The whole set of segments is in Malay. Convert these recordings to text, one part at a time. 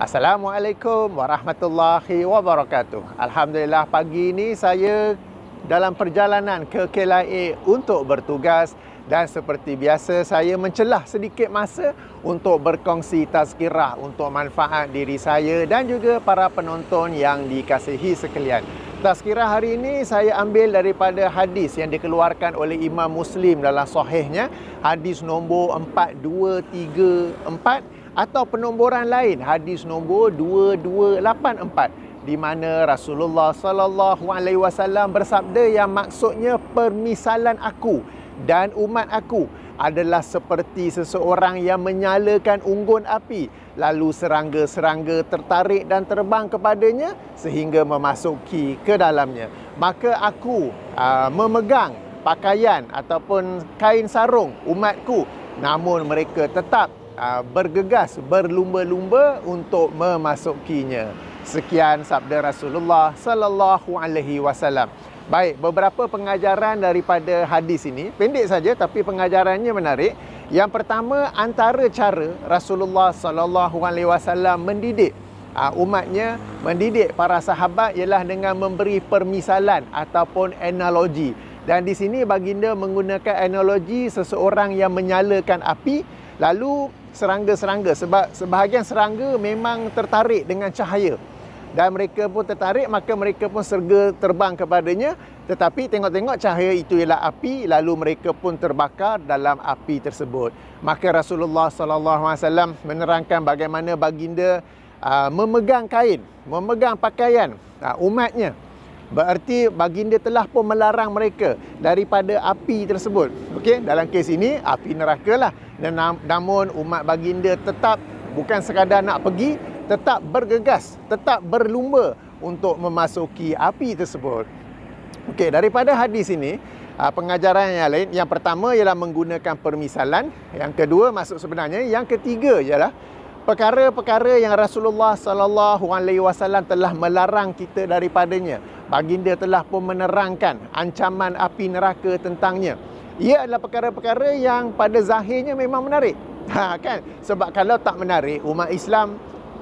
Assalamualaikum warahmatullahi wabarakatuh. Alhamdulillah pagi ini saya dalam perjalanan ke KLIA untuk bertugas dan seperti biasa saya mencelah sedikit masa untuk berkongsi tazkirah untuk manfaat diri saya dan juga para penonton yang dikasihi sekalian. Tazkirah hari ini saya ambil daripada hadis yang dikeluarkan oleh Imam Muslim dalam sahihnya, hadis nombor 4234 atau penomboran lain hadis nombor 2284, di mana Rasulullah sallallahu alaihi wasallam bersabda yang maksudnya permisalan aku dan umat aku adalah seperti seseorang yang menyalakan unggun api, lalu serangga-serangga tertarik dan terbang kepadanya sehingga memasuki ke dalamnya. Maka aku memegang pakaian ataupun kain sarung umatku, namun mereka tetap bergegas, berlumba-lumba untuk memasukinya. Sekian sabda Rasulullah sallallahu alaihi wasallam. Baik, beberapa pengajaran daripada hadis ini, pendek saja tapi pengajarannya menarik. Yang pertama, antara cara Rasulullah sallallahu alaihi wasallam mendidik umatnya, mendidik para sahabat ialah dengan memberi permisalan ataupun analogi. Dan di sini baginda menggunakan analogi seseorang yang menyalakan api, lalu serangga-serangga, sebab sebahagian serangga memang tertarik dengan cahaya dan mereka pun tertarik, maka mereka pun serga terbang kepadanya, tetapi tengok-tengok cahaya itu ialah api, lalu mereka pun terbakar dalam api tersebut. Maka Rasulullah SAW menerangkan bagaimana baginda memegang kain, memegang pakaian umatnya. Berarti baginda telah pun melarang mereka daripada api tersebut. Okey, dalam kes ini api neraka lah. Dan namun umat baginda tetap bukan sekadar nak pergi, tetap bergegas, tetap berlumba untuk memasuki api tersebut. Okey, daripada hadis ini pengajaran yang lain, yang pertama ialah menggunakan permisalan, yang kedua maksud sebenarnya, yang ketiga ialah perkara-perkara yang Rasulullah sallallahu alaihi wasallam telah melarang kita daripadanya. Baginda telah pun menerangkan ancaman api neraka tentangnya. Ia adalah perkara-perkara yang pada zahirnya memang menarik. Kan? Sebab kalau tak menarik, umat Islam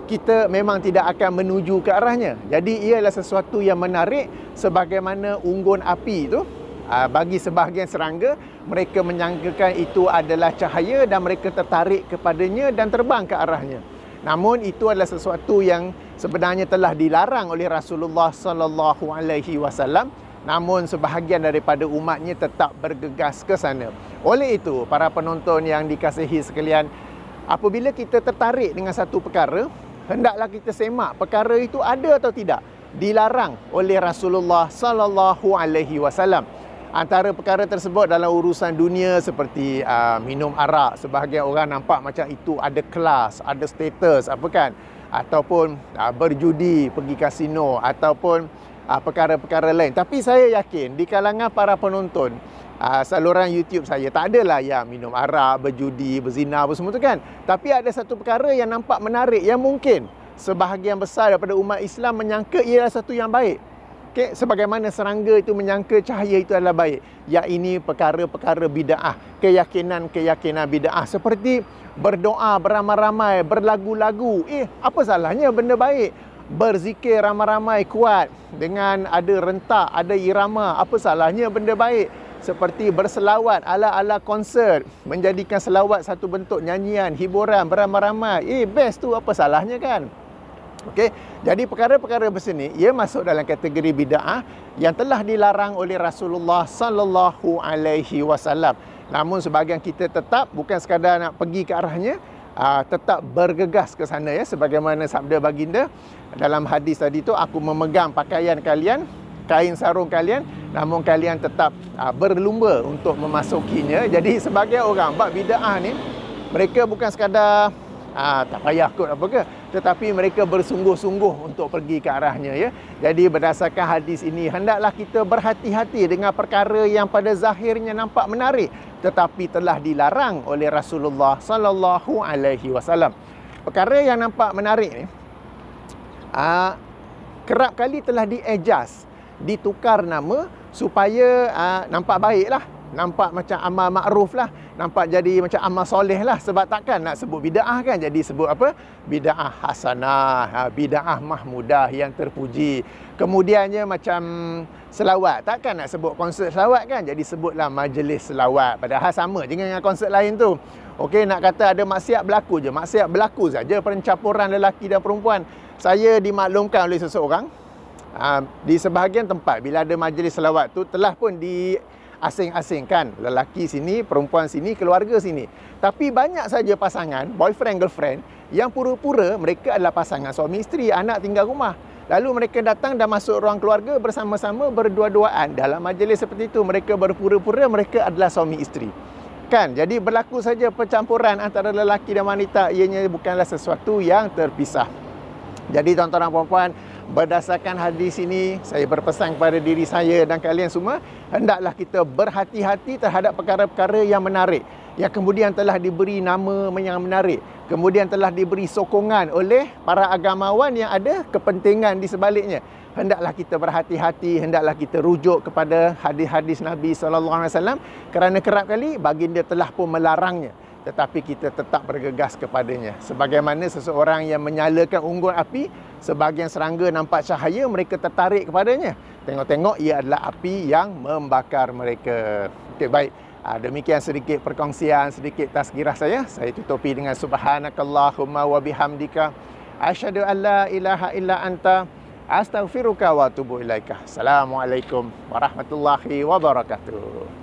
kita memang tidak akan menuju ke arahnya. Jadi ia adalah sesuatu yang menarik, sebagaimana unggun api itu. Bagi sebahagian serangga, mereka menyangkakan itu adalah cahaya dan mereka tertarik kepadanya dan terbang ke arahnya. Namun itu adalah sesuatu yang sebenarnya telah dilarang oleh Rasulullah sallallahu alaihi wasallam, namun sebahagian daripada umatnya tetap bergegas ke sana. Oleh itu, para penonton yang dikasihi sekalian, apabila kita tertarik dengan satu perkara, hendaklah kita semak perkara itu ada atau tidak dilarang oleh Rasulullah sallallahu alaihi wasallam. Antara perkara tersebut dalam urusan dunia seperti minum arak, sebahagian orang nampak macam itu ada kelas, ada status, apa kan? Ataupun berjudi, pergi kasino, ataupun perkara-perkara lain. Tapi saya yakin di kalangan para penonton saluran YouTube saya tak adalah yang minum arak, berjudi, berzina apa semua tu kan. Tapi ada satu perkara yang nampak menarik, yang mungkin sebahagian besar daripada umat Islam menyangka ialah satu yang baik. Okay, sebagaimana serangga itu menyangka cahaya itu adalah baik. Ya, ini perkara-perkara bid'ah, keyakinan-keyakinan bid'ah, seperti berdoa beramai-ramai, berlagu-lagu. Apa salahnya benda baik? Berzikir ramai-ramai kuat dengan ada rentak, ada irama, apa salahnya benda baik? Seperti berselawat ala-ala konsert, menjadikan selawat satu bentuk nyanyian, hiburan beramai-ramai. Best tu, apa salahnya kan? Okey, jadi perkara-perkara berseni ia masuk dalam kategori bid'ah yang telah dilarang oleh Rasulullah sallallahu alaihi wasallam. Namun sebahagian kita tetap bukan sekadar nak pergi ke arahnya, tetap bergegas ke sana, ya, sebagaimana sabda baginda dalam hadis tadi tu, aku memegang pakaian kalian, kain sarung kalian, namun kalian tetap berlumba untuk memasukinya. Jadi sebagai orang bab bid'ah ni, mereka bukan sekadar tak payah kot apa ke, tetapi mereka bersungguh-sungguh untuk pergi ke arahnya, ya. Jadi berdasarkan hadis ini, hendaklah kita berhati-hati dengan perkara yang pada zahirnya nampak menarik tetapi telah dilarang oleh Rasulullah sallallahu alaihi wasallam. Perkara yang nampak menarik ni kerap kali telah di-adjust, ditukar nama supaya nampak baiklah. nampak macam amal makruf lah, nampak jadi macam amal soleh lah. Sebab takkan nak sebut bid'ah kan, jadi sebut apa? Bid'ah hasanah, bid'ah mahmudah yang terpuji. Kemudiannya macam selawat, takkan nak sebut konsert selawat kan, jadi sebutlah majlis selawat. Padahal sama je dengan konsert lain tu. Okey, nak kata ada maksiat berlaku je, maksiat berlaku saja pencampuran lelaki dan perempuan. Saya dimaklumkan oleh seseorang, di sebahagian tempat bila ada majlis selawat tu telah pun diasing-asingkan, lelaki sini, perempuan sini, keluarga sini. Tapi banyak saja pasangan, boyfriend, girlfriend, yang pura-pura mereka adalah pasangan suami isteri, anak tinggal rumah. Lalu mereka datang dan masuk ruang keluarga bersama-sama berdua-duaan. Dalam majlis seperti itu, mereka berpura-pura mereka adalah suami isteri. Kan? Jadi berlaku saja percampuran antara lelaki dan wanita, ianya bukanlah sesuatu yang terpisah. Jadi tuan-tuan dan puan-puan, berdasarkan hadis ini, saya berpesan kepada diri saya dan kalian semua, hendaklah kita berhati-hati terhadap perkara-perkara yang menarik, yang kemudian telah diberi nama yang menarik, kemudian telah diberi sokongan oleh para agamawan yang ada kepentingan di sebaliknya. Hendaklah kita berhati-hati, hendaklah kita rujuk kepada hadis-hadis Nabi SAW, kerana kerap kali baginda telah pun melarangnya, tetapi kita tetap bergegas kepadanya. Sebagaimana seseorang yang menyalakan unggun api, sebahagian serangga nampak cahaya, mereka tertarik kepadanya. Tengok-tengok ia adalah api yang membakar mereka. Okey, baik. Demikian sedikit perkongsian, sedikit tazkirah saya. Saya tutupi dengan subhanakallahumma wa bihamdika asyhadu an la ilaha illa anta astaghfiruka wa atubu ilaika. Assalamualaikum warahmatullahi wabarakatuh.